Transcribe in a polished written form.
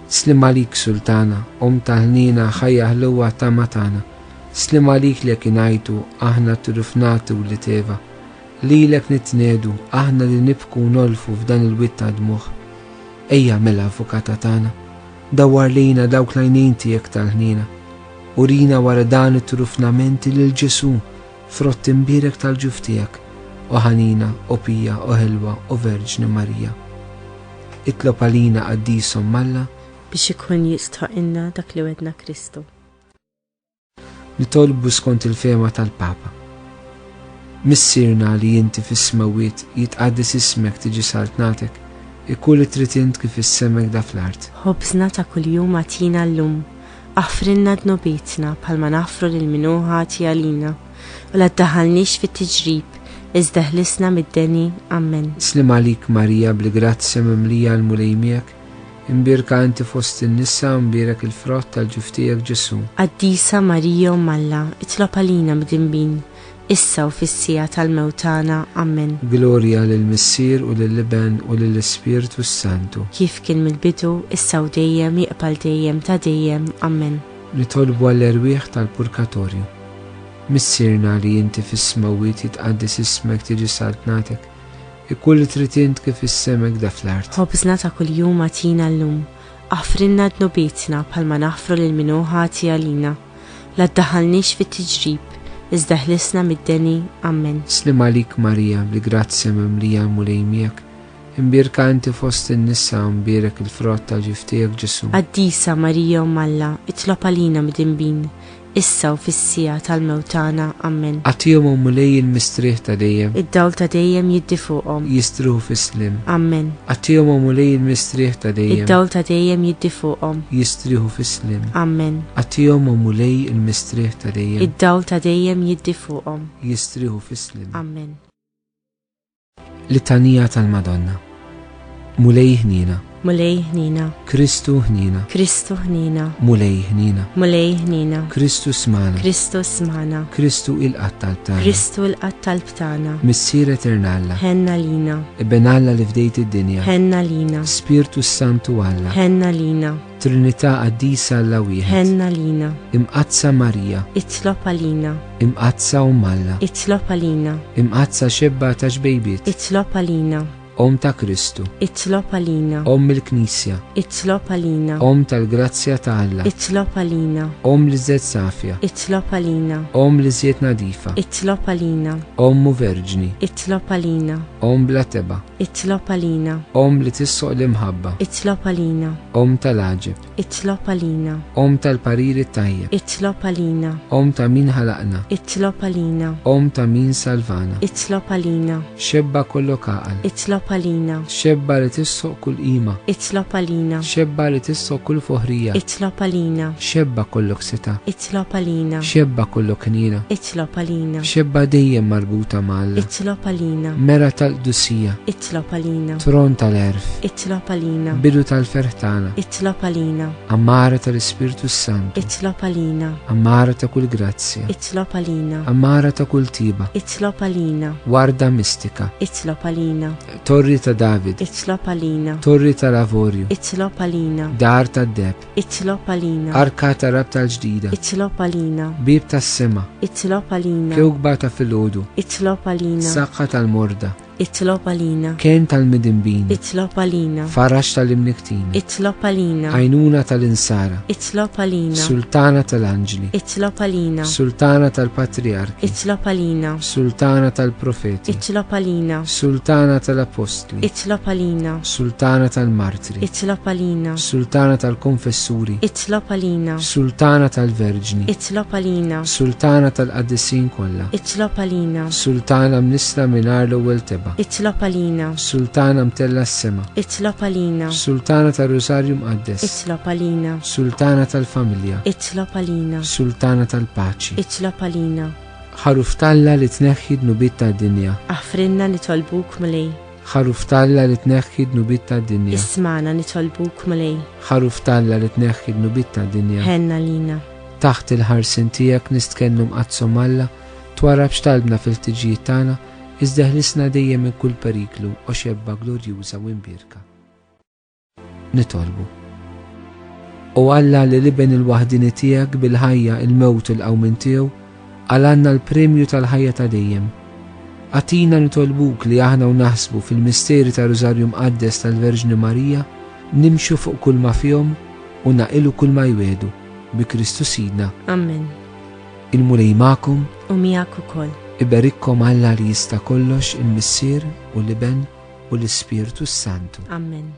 Slim għalik sultana, tal-ħnina ħajja ħluwa ta' matana. Slim għalik li kinajtu, aħna turufnatu li teva. Lilek nitnedu, aħna li nibku nolfu f'dan il-witta dmuħ. Ejja mela avukata tana, dawar lejna dawk lajnin tijek tal-ħnina. Urina wara dan it-turufnamenti lil-Ġesu, frott imbirek tal-ġuftijak, u ħanina, u pija, u ħelwa, u Verġni Marija. Itlob għalina għaddisom malla biex ikun jistħoqilna dak li wedna Kristu. Nitolbu skont il-fema tal-Papa. Missirna li jinti fis-smawiet jitqaddis ismek tiġi saltnatek, ikun li trid int kif issemek da fl-art. Ħobżna ta' kuljum għatina llum, aħfrinna dnobietna bħalma nafru lil min hu ħati għalina, u la ddaħħalniex fit-tiġrib, iżda ħlisna mid-deni. Amen. Slim għalik Marija bl-grazzja mimlija l-mulejmiek, imbirka inti fost in-nisa imbirek il-frott tal-ġuftijek Ġesu. Qaddisa Marija Malla, itlob għalina mdinbin, issa u fis-sija tal-mewtana. Amen. Glorja lill-Missier u lill-Iben u lill-Ispirtu Santu. Kif kien mill-bidu, issa u dejjem jiqbal dejjem ta' dejjem. Amen. Nitolbu għall-erwieħ tal-Purgatorju. Missirna li inti fis-smawiet jitqaddis ismek tiġi saltnatek, ikun li trid int kif issemek da fl-art. Ħobżna ta' kuljum għatina llum, aħfrinna dnobietna bħalma naħfru lil min hu ħati għalina, la ddaħħalniex fit-tiġrib, iżda ħlisna mid-deni. Amen. Slim għalik Marija bl-grazzja mimlija mulejmiek, imbirka inti fost in-nisa imbirek il-frott tal-ġuftijek Ġesu. Qaddisa Marija Malla, itlob għalina mdinbin, issa u fis-sija tal-mewtana. Amen. Għatihom mulej il-mistrieħ ta' dejjem, id-dawl ta' dejjem jiddi fuqhom, jistruħu fis-slim. Amen. Għatihom mulej il-mistrieħ ta' dejjem, id-dawl ta' dejjem jiddi fuqhom, jistriħu fis-slim. Amen. Għatihom mulej il-mistrieħ ta' dejjem, id-dawl ta' dejjem jiddi fuqhom, jistriħu fis-slim. Amen. Litanija tal-Madonna. Mulej ħnina, mulej ħnina, Kristu ħnina, Kristu ħnina, mulej ħnina, mulej ħnina, Kristu smana, Kristu smana, Kristu il-qattal tana, Kristu l-qattal tana, Missier Eternalla, ħenna lina, Ibenalla li fdejt id-dinja, ħenna lina, Spiritu Santu Alla, ħenna lina, Trinità qaddisa Alla wieħed, ħenna lina, imqazza Marija, itlob għalina, imqazza Malla, itlob għalina, imqazza xebba ta' xbejbiet, itlob għalina, ta' Kristu, itlob għalina, il-Knisja, itlob għalina, tal-grazzja ta' Alla, itlob għalina, li żed safja, itlob għalina, li żed nadifa, itlob għalina, mu verġni, itlob għalina, bla teba, itlob għalina, li tissoq l-imħabba, itlob għalina, tal-aġeb, itlob għalina, tal-pariri tajjeb, itlob għalina, ta' min ħalaqna, itlob għalina, ta' min salvana, itlob għalina, xebba kollok aqal, itlob għalina, xebba li tissoq kull qima, itlob għalina, xebba li tissoq kull foħrija, itlob għalina, xebba kollok seta, itlob għalina, xebba kollok knina, itlob għalina, xebba dejjem marbuta mal, itlob għalina, mera tal-Qdussija, itlob għalina, tron tal-erf, itlob għalina, bidu tal-ferħtana, itlob għalina, ammara tal-Ispirtu Santu, itlob għalina, ammara ta' kull grazzja, itlob għalina, ammara ta' kull tiba, itlob għalina, warda mistika, itlob għalina, torri ta' David, itlob għalina, torri ta' Lavorju, itlob għalina, dar ta' Deb, itlob għalina, arka ta' rab tal-ġdida, itlob għalina, bib ta' sema, itlob għalina, kewkba ta' filgħodu, itlob għalina, saqqa tal-morda, itlob għalina, kien tal-midinbin, itlob għalina, farax tal-imniktin, itlob għalina, għajnuna tal-insara, itlob għalina, sultana tal-anġli, itlob għalina, sultana tal-patriarki, itlob għalina, sultana tal-profeti, itlob għalina, sultana tal-apostli, itlob għalina, sultana tal-martri, itlob għalina, sultana tal-konfessuri, itlob għalina, sultana tal-verġni, itlob għalina, sultana tal-qaddissin kollha, itlob għalina, sultana mnisra mingħajr l-ewwel teba, itlob għalina, sultana mtella s-sema, itlob għalina, sultana tal-Rosarju Mqaddes, itlob għalina, sultana tal-familja, itlob għalina, sultana tal-paċi, itlob għalina, ħaruf talla li tneħħi dnubiet tad-dinja, aħfrinna nitolbuk mlej, ħaruf talla li tneħħi dnubiet tad-dinja, ismana nitolbuk mlej, ħaruf talla li tneħħi dnubiet tad-dinja, ħenna lina, taħt il-ħarsin tiegħek nistkellmu mqazzom Alla, twarab x'talbna fil-tiġijiet tagħna, iżda ħlisna dejjem minn kull periklu u xebba glorjuża u imbirka. Nitolbu. U Alla li liben il-waħdini tiegħek bil-ħajja il-mewt il-qawmin tiegħu għalanna l-premju tal-ħajja ta' dejjem. Għatina nitolbuk li aħna u naħsbu fil-misteri ta' Rożarju Mqaddes tal-Verġni Marija nimxu fuq kull ma fihom u naqilu kull ma jwedu bi Kristu Sidna. Amen. Il-mulej magħkom U miegħek ukoll. iberikkom Alla li jista' kollox il-Missier u l-Iben u l-Ispiritu Santu. Amen.